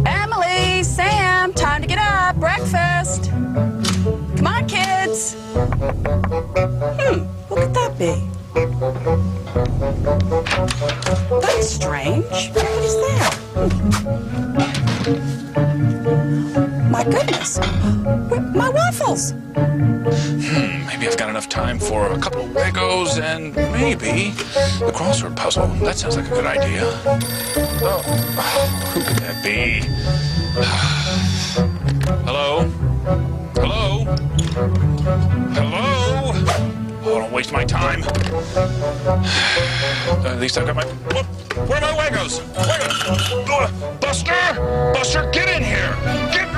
Emily, Sam, time to get up. Breakfast. Come on, kids. What could that be? That's strange. What is that? My goodness. My waffles. Maybe I've got enough time for a couple of Legos and maybe the crossword puzzle. That sounds like a good idea. Oh, who could that be? Hello? Hello? Hello? Oh, don't waste my time. At least I've got my... Where are my Legos? Buster! Buster, get in here! Get in here!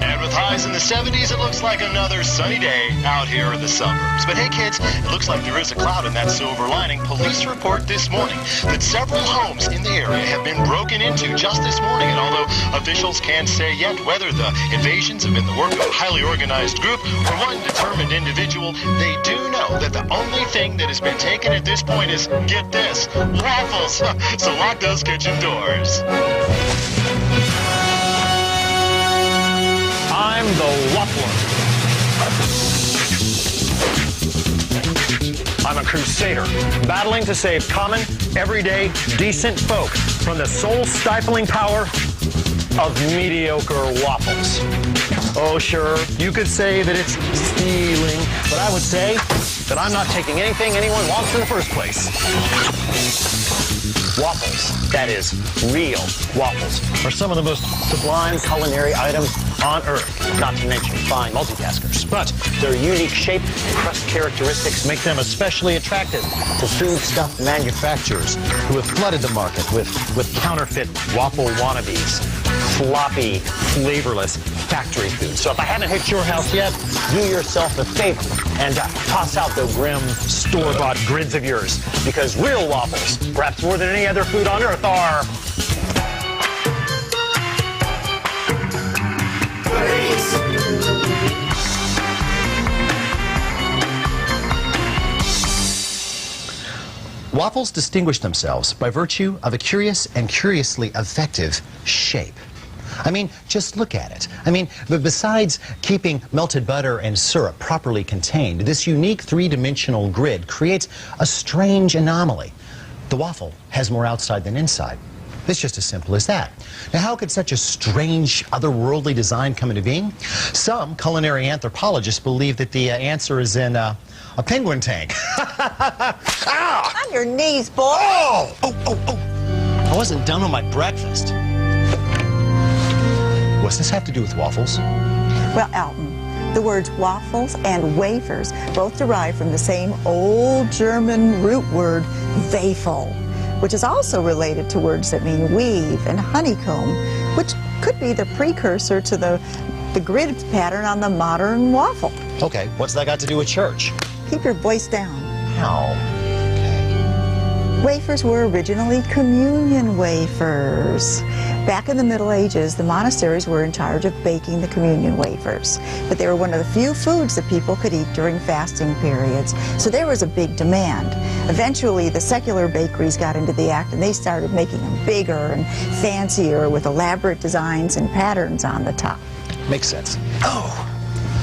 And with highs in the 70s, it looks like another sunny day out here in the suburbs. But hey, kids, it looks like there is a cloud in that silver lining. Police report this morning that several homes in the area have been broken into just this morning. And although officials can't say yet whether the invasions have been the work of a highly organized group or one determined individual, they do know that the only thing that has been taken at this point is, get this, waffles. So lock those kitchen doors. I'm the Waffler. I'm a crusader, battling to save common, everyday, decent folk from the soul-stifling power of mediocre waffles. Oh, sure, you could say that it's stealing, but I would say that I'm not taking anything anyone wants in the first place. Waffles, that is, real waffles, are some of the most sublime culinary items on Earth, not to mention fine multitaskers. But their unique shape and crust characteristics make them especially attractive to foodstuff manufacturers who have flooded the market with counterfeit waffle wannabes, floppy, flavorless factory food. So if I haven't hit your house yet, do yourself a favor and toss out the grim store-bought grids of yours, because real waffles, perhaps more than any other food on Earth, are... Waffles distinguish themselves by virtue of a curious and curiously effective shape. I mean, just look at it. I mean, besides keeping melted butter and syrup properly contained, this unique three-dimensional grid creates a strange anomaly. The waffle has more outside than inside. It's just as simple as that. Now, how could such a strange, otherworldly design come into being? Some culinary anthropologists believe that the answer is in a penguin tank. Ah! On your knees, boy. Oh! I wasn't done with my breakfast. What's this have to do with waffles? Well, Alton, the words waffles and wafers both derive from the same old German root word, Wafel, which is also related to words that mean weave and honeycomb, which could be the precursor to the grid pattern on the modern waffle. Okay, what's that got to do with church? Keep your voice down. How? Wafers were originally communion wafers. Back in the Middle Ages, the monasteries were in charge of baking the communion wafers, but they were one of the few foods that people could eat during fasting periods, so there was a big demand. Eventually, the secular bakeries got into the act, and they started making them bigger and fancier with elaborate designs and patterns on the top. Makes sense. Oh!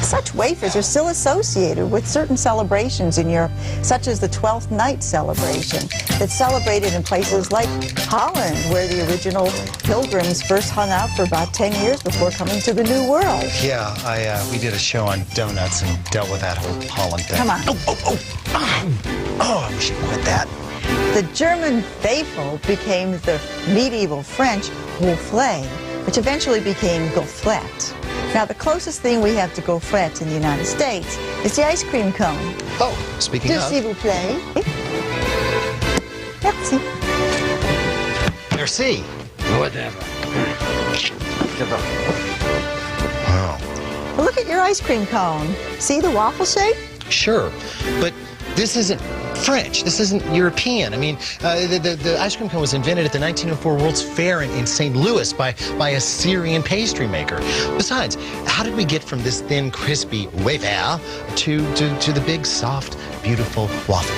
Such wafers are still associated with certain celebrations in Europe, such as the Twelfth Night celebration, that's celebrated in places like Holland, where the original pilgrims first hung out for about 10 years before coming to the New World. Yeah, we did a show on donuts and dealt with that whole Holland thing. Come on. Oh, I wish you'd quit that. The German Wafel became the medieval French Gaufret, which eventually became gaufrette. Now, the closest thing we have to gaufrette in the United States is the ice cream cone. Oh, speaking of... S'il vous plaît. Merci. Merci. Whatever. Wow. Well, look at your ice cream cone. See the waffle shape? Sure, but this isn't French. This isn't European. I mean, the ice cream cone was invented at the 1904 World's Fair in St. Louis by a Syrian pastry maker. Besides, how did we get from this thin, crispy wafer to the big, soft, beautiful waffle?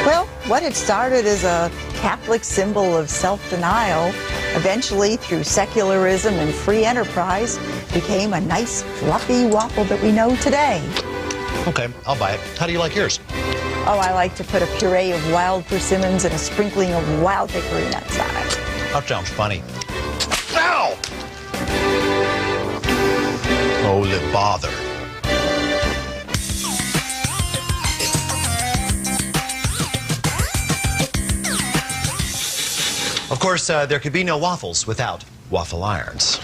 Well, What had started as a Catholic symbol of self-denial, eventually through secularism and free enterprise, became a nice fluffy waffle that we know today. Okay, I'll buy it. How do you like yours? Oh, I like to put a puree of wild persimmons and a sprinkling of wild hickory nuts on it. That sounds funny. Ow! Holy bother. Of course, there could be no waffles without waffle irons.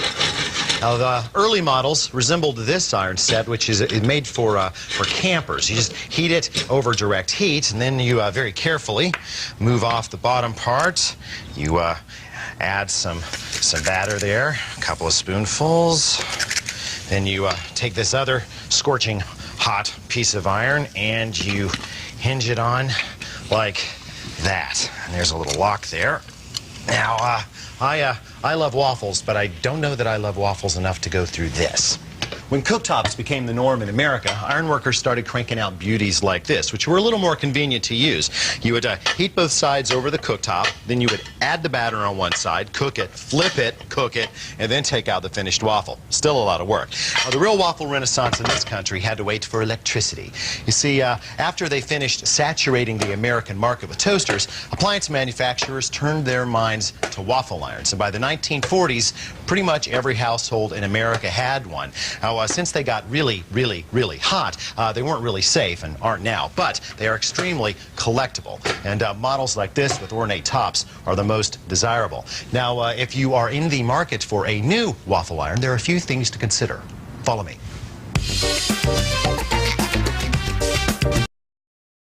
Now, the early models resembled this iron set, which is made for campers. You just heat it over direct heat, and then you very carefully move off the bottom part. You add some batter there, a couple of spoonfuls. Then you take this other scorching hot piece of iron and you hinge it on like that. And there's a little lock there. Now, I love waffles, but I don't know that I love waffles enough to go through this. When cooktops became the norm in America, ironworkers started cranking out beauties like this, which were a little more convenient to use. You would heat both sides over the cooktop, then you would add the batter on one side, cook it, flip it, cook it, and then take out the finished waffle. Still a lot of work. The real waffle renaissance in this country had to wait for electricity. You see, after they finished saturating the American market with toasters, appliance manufacturers turned their minds to waffle irons. And by the 1940s, pretty much every household in America had one. Now, since they got really, really, really hot, they weren't really safe and aren't now, but they are extremely collectible. And models like this with ornate tops are the most desirable. Now, if you are in the market for a new waffle iron, there are a few things to consider. Follow me.